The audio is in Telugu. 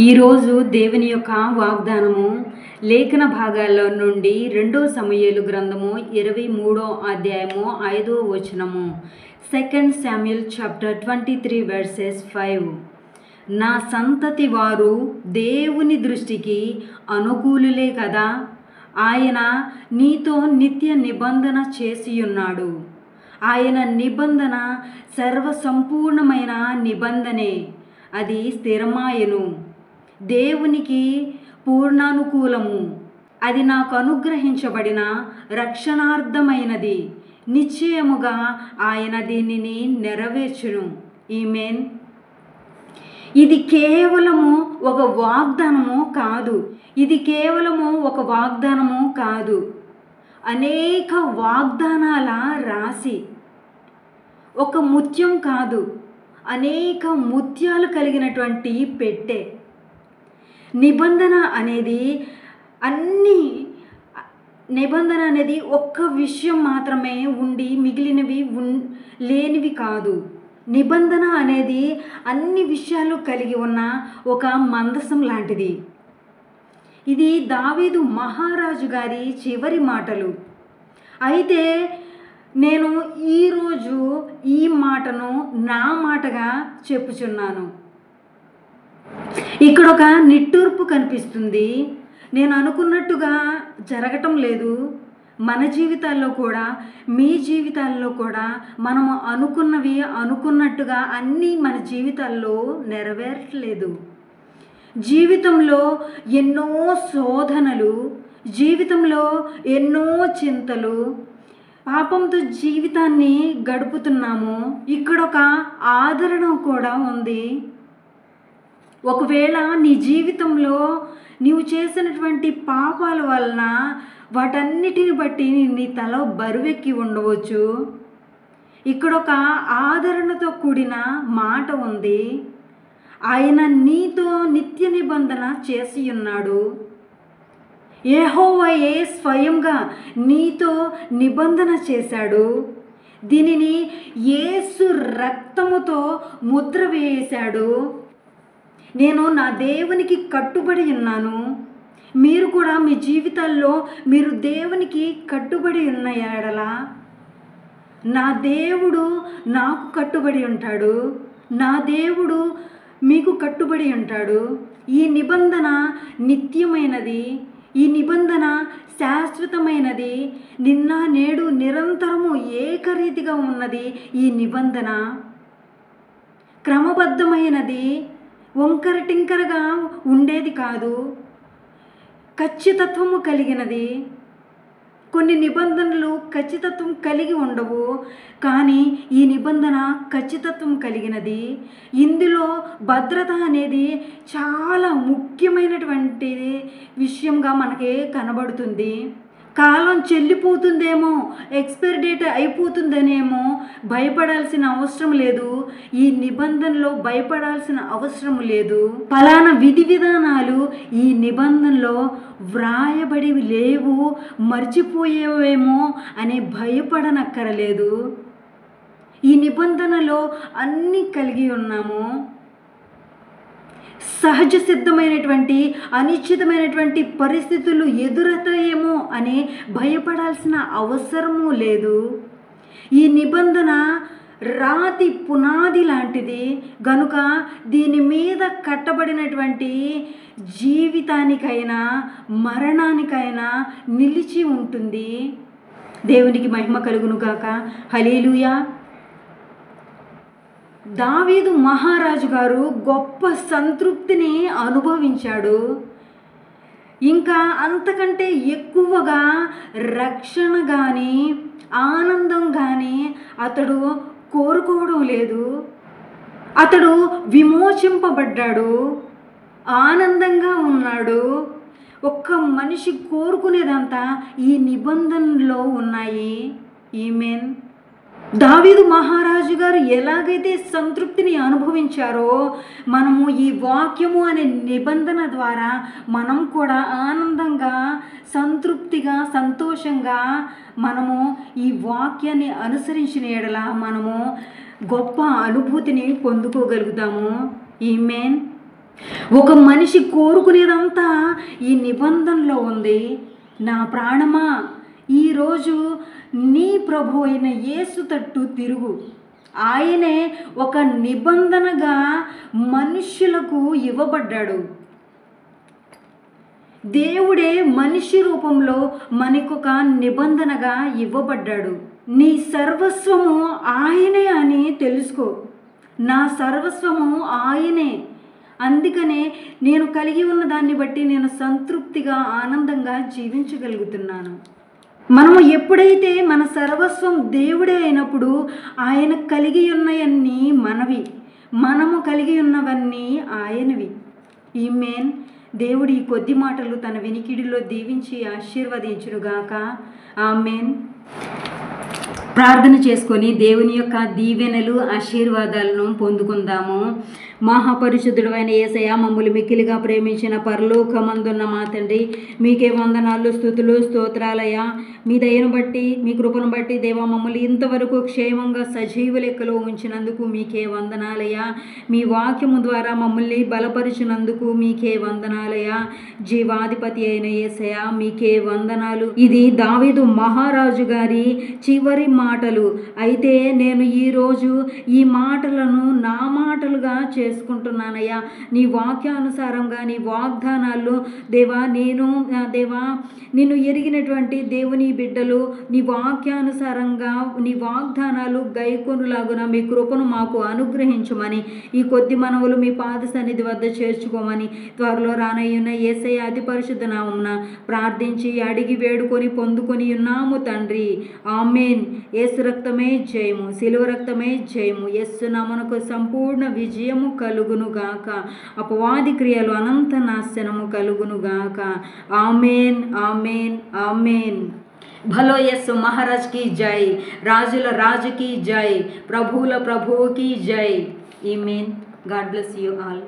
ఈరోజు దేవుని యొక్క వాగ్దానము లేఖన భాగాల్లో నుండి 2 సమూయేలు గ్రంథము 23వ అధ్యాయము 5వ వచనము. 2 Samuel chapter 23 verses 5. నా సంతతి వారు దేవుని దృష్టికి అనుకూలులే కదా, ఆయన నీతో నిత్య నిబంధన చేసియున్నాడు. ఆయన నిబంధన సర్వసంపూర్ణమైన నిబంధనే, అది స్థిరమాయను, దేవునికి పూర్ణానుకూలము, అది నాకు అనుగ్రహించబడిన రక్షణార్థమైనది, నిశ్చయముగా ఆయన దీనిని నెరవేర్చును. ఆమేన్. ఇది కేవలము ఒక వాగ్దానము కాదు, అనేక వాగ్దానాల రాశి. ఒక ముత్యం కాదు, అనేక ముత్యాలు కలిగినటువంటి పెట్టె. నిబంధన అనేది ఒక్క విషయం మాత్రమే ఉండి మిగిలినవి లేనివి కాదు. నిబంధన అనేది అన్ని విషయాలు కలిగి ఉన్న ఒక మందసం లాంటిది. ఇది దావీదు మహారాజు గారి చివరి మాటలు. అయితే నేను ఈరోజు ఈ మాటను నా మాటగా చెప్పుచున్నాను. ఇక్కడ ఒక నిట్టూర్పు కనిపిస్తుంది. నేను అనుకున్నట్టుగా జరగటం లేదు. మన జీవితాల్లో కూడా, మీ జీవితాల్లో కూడా మనము అనుకున్నవి అనుకున్నట్టుగా అన్నీ మన జీవితాల్లో నెరవేరట్లేదు. జీవితంలో ఎన్నో శోధనలు, జీవితంలో ఎన్నో చింతలు, పాపంతో జీవితాన్ని గడుపుతున్నాము. ఇక్కడ ఒక ఆదరణ కూడా ఉంది. ఒకవేళ నీ జీవితంలో నీవు చేసినటువంటి పాపాల వలన వాటన్నిటిని బట్టి నీ తల బరువెక్కి ఉండవచ్చు. ఇక్కడ ఒక ఆదరణతో కూడిన మాట ఉంది. ఆయన నీతో నిత్య నిబంధన చేసి ఉన్నాడు. యెహోవాయే స్వయంగా నీతో నిబంధన చేశాడు. దీనిని యేసు రక్తముతో ముద్ర వేశాడు. నేను నా దేవునికి కట్టుబడి ఉన్నాను. మీరు కూడా మీ జీవితాల్లో మీరు దేవునికి కట్టుబడి ఉన్న ఎడల నా దేవుడు నాకు కట్టుబడి ఉంటాడు, నా దేవుడు మీకు కట్టుబడి ఉంటాడు. ఈ నిబంధన నిత్యమైనది, ఈ నిబంధన శాశ్వతమైనది, నిన్న నేడు నిరంతరము ఏకరీతిగా ఉన్నది. ఈ నిబంధన క్రమబద్ధమైనది, వంకర టింకరగా ఉండేది కాదు, ఖచ్చితత్వము కలిగినది. కొన్ని నిబంధనలు ఖచ్చితత్వం కలిగి ఉండవు, కానీ ఈ నిబంధన ఖచ్చితత్వం కలిగినది. ఇందులో భద్రత అనేది చాలా ముఖ్యమైనటువంటి విషయంగా మనకి కనబడుతుంది. కాలం చెల్లిపోతుందేమో, ఎక్స్పైరీ డేట్ అయిపోతుందనేమో భయపడాల్సిన అవసరం లేదు. ఈ నిబంధనలో భయపడాల్సిన అవసరం లేదు. ఫలానా విధి విధానాలు ఈ నిబంధనలో వ్రాయబడి లేవు, మర్చిపోయేవేమో అని భయపడనక్కరలేదు. ఈ నిబంధనలో అన్నీ కలిగి ఉన్నాము. సహజ సిద్ధమైనటువంటి అనిశ్చితమైనటువంటి పరిస్థితులు ఎదురవుతాయేమో అని భయపడాల్సిన అవసరము లేదు. ఈ నిబంధన రాతి పునాది లాంటిది గనుక దీని మీద కట్టబడినటువంటి జీవితానికైనా మరణానికైనా నిలిచి ఉంటుంది. దేవునికి మహిమ కలుగును గాక. హల్లెలూయా. దావీదు మహారాజు గారు గొప్ప సంతృప్తిని అనుభవించాడు. ఇంకా అంతకంటే ఎక్కువగా రక్షణ కానీ ఆనందం కానీ అతడు కోరుకోవడం లేదు. అతడు విమోచింపబడ్డాడు, ఆనందంగా ఉన్నాడు. ఒక్క మనిషి కోరుకునేదంతా ఈ నిబంధనలో ఉన్నాయి. ఆమేన్. దావీదు మహారాజు గారు ఎలాగైతే సంతృప్తిని అనుభవించారో మనము ఈ వాక్యము అనే నిబంధన ద్వారా మనం కూడా ఆనందంగా, సంతృప్తిగా, సంతోషంగా మనము ఈ వాక్యాన్ని అనుసరించిన ఎడల మనము గొప్ప అనుభూతిని పొందుకోగలుగుతాము. ఆమేన్. ఒక మనిషి కోరుకునేదంతా ఈ నిబంధనలో ఉంది. నా ప్రాణమా, ఈరోజు నీ ప్రభు అయిన యేసు తట్టు తిరుగు. ఆయనే ఒక నిబంధనగా మనుష్యులకు ఇవ్వబడ్డాడు. దేవుడే మనిషి రూపంలో మనకొక నిబంధనగా ఇవ్వబడ్డాడు. నీ సర్వస్వము ఆయనే అని తెలుసుకో. నా సర్వస్వము ఆయనే. అందుకనే నేను కలిగి ఉన్న దాన్ని బట్టి నేను సంతృప్తిగా ఆనందంగా జీవించగలుగుతున్నాను. మనము ఎప్పుడైతే మన సర్వస్వం దేవుడే అయినప్పుడు ఆయన కలిగి ఉన్నవన్నీ మనవి, మనము కలిగి ఉన్నవన్నీ ఆయనవి. ఆమేన్. దేవుడి ఈ కొద్ది మాటలు తన వినికిడిలో దీవించి ఆశీర్వదించునుగాక. ఆమేన్. ప్రార్థన చేసుకొని దేవుని యొక్క దీవెనలు ఆశీర్వాదాలను పొందుకుందాము. మహాపరిశుద్ధుడైన యేసయ్య, మమ్మల్ని మిక్కిలిగా ప్రేమించిన పరలోకమందున్న మా తండ్రి, మీకే వందనాలు, స్తుతులు, స్తోత్రాలయ్యా. మీ దయను బట్టి, మీ కృపను బట్టి దేవా, మమ్మల్ని ఇంతవరకు క్షేమంగా సజీవ లెక్కలో ఉంచినందుకు మీకే వందనాలయ్యా. మీ వాక్యము ద్వారా మమ్మల్ని బలపరిచినందుకు మీకే వందనాలయ్యా. జీవాధిపతి అయిన యేసయ్య, మీకే వందనాలు. ఇది దావీదు మహారాజు గారి చివరి మాటలు. అయితే నేను ఈరోజు ఈ మాటలను నా మాటలుగా చేసుకుంటున్నానయ్యా. నీ వాక్యానుసారంగా, నీ వాగ్దానాలు దేవా, నిన్ను ఎరిగినటువంటి దేవుని బిడ్డలు నీ వాక్యానుసారంగా నీ వాగ్దానాలు గైకొనులాగున మీ కృపను మాకు అనుగ్రహించమని, ఈ కొద్ది మనవులు మీ పాద సన్నిధి వద్ద చేర్చుకోమని త్వరలో రానయ్యున్న యేసయ్య అతి పరిశుద్ధ నామమున ప్రార్థించి అడిగి వేడుకొని పొందుకొని ఉన్నాము తండ్రి. ఆమేన్. యేసు రక్తమే జయము, శిలువ రక్తమే జయము. యేసు నామమునకు సంపూర్ణ విజయము కలుగునుగాక. అపవాది క్రియలు అనంత నాశనము కలుగునుగాక. ఆమేన్, ఆమేన్, ఆమేన్. భలో యేసు మహారాజ్ की జై, రాజుల రాజు की జై, ప్రభువుల ప్రభువు की జై. ఆమేన్. God bless you all.